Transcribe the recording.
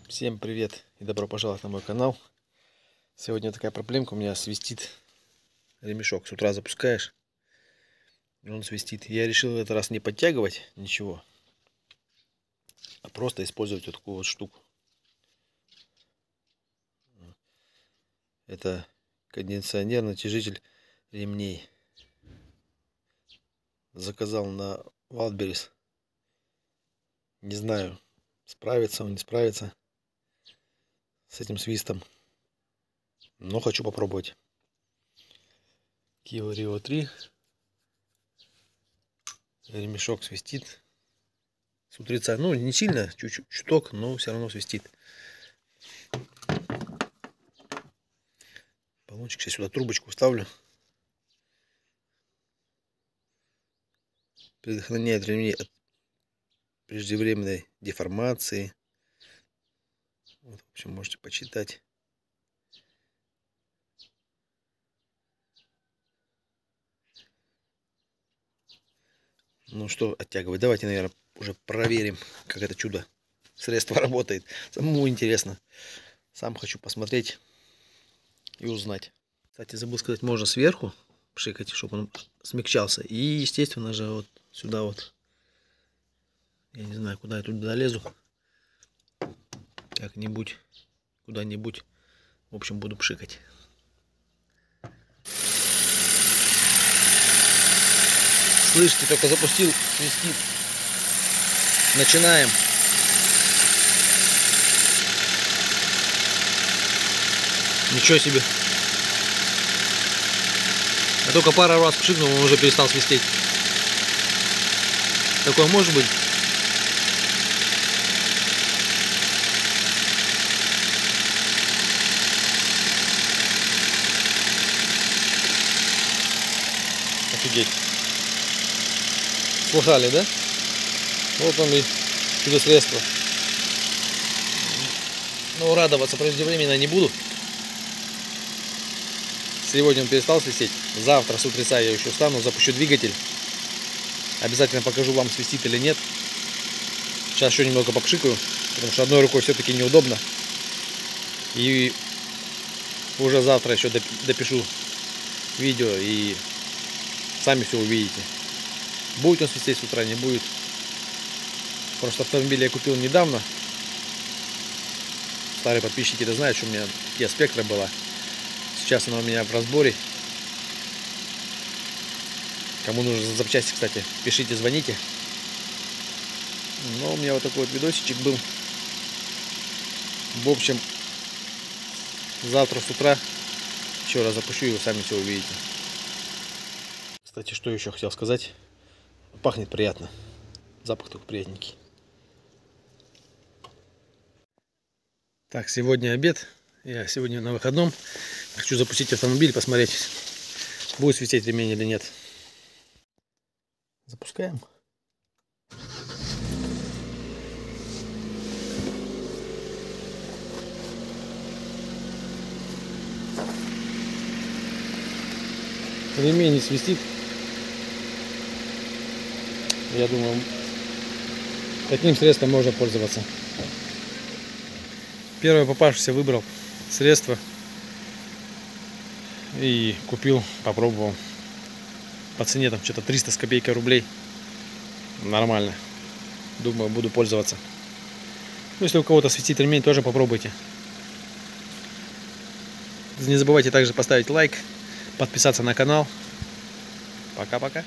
Всем привет и добро пожаловать на мой канал. Сегодня такая проблемка, у меня свистит ремешок. С утра запускаешь, и он свистит. Я решил в этот раз не подтягивать ничего, а просто использовать вот такую вот штуку. Это кондиционерный натяжитель ремней. Заказал на Wildberries. Не знаю, справится он, не справится с этим свистом, но хочу попробовать. Kia Rio 3. Ремешок свистит с утреца. Ну, не сильно, чуток, но все равно свистит. Баллончик. Сейчас сюда трубочку вставлю. Предохраняет ремни от преждевременной деформации. Вот, в общем, можете почитать. Ну что, оттягивать. Давайте, наверное, уже проверим, как это чудо средство работает. Самому интересно. Сам хочу посмотреть и узнать. Кстати, забыл сказать, можно сверху пшикать, чтобы он смягчался. И, естественно же, вот сюда вот. Я не знаю, куда я туда долезу. Как-нибудь, куда-нибудь. В общем, буду пшикать. Слышите, только запустил, свистит. Начинаем. Ничего себе. Я только пару раз пшикнул, он уже перестал свистеть. Такое может быть? Офигеть. Слыхали, да? Вот он и чудо-средство. Но радоваться преждевременно не буду. Сегодня он перестал свистеть. Завтра с утреца я еще встану, запущу двигатель. Обязательно покажу вам, свистит или нет. Сейчас еще немного попшикаю, потому что одной рукой все-таки неудобно. И уже завтра еще допишу видео и сами все увидите. Будет он свистеть с утра, не будет. Просто автомобиль я купил недавно. Старые подписчики это знают, что у меня Kia Spectra была. Сейчас она у меня в разборе. Кому нужны запчасти, кстати, пишите, звоните. Но у меня вот такой вот видосичек был. В общем, завтра с утра еще раз запущу, и вы сами все увидите. Кстати, что еще хотел сказать. Пахнет приятно. Запах только приятненький. Так, сегодня обед. Я сегодня на выходном. Хочу запустить автомобиль, посмотреть, будет свистеть ремень или нет. Запускаем. Ремень не свистит. Я думаю, таким средством можно пользоваться. Первое попавшееся выбрал средство и купил, попробовал. По цене там что-то 300 с копейкой рублей. Нормально. Думаю, буду пользоваться. Ну, если у кого-то свистит ремень, тоже попробуйте. Не забывайте также поставить лайк, подписаться на канал. Пока-пока.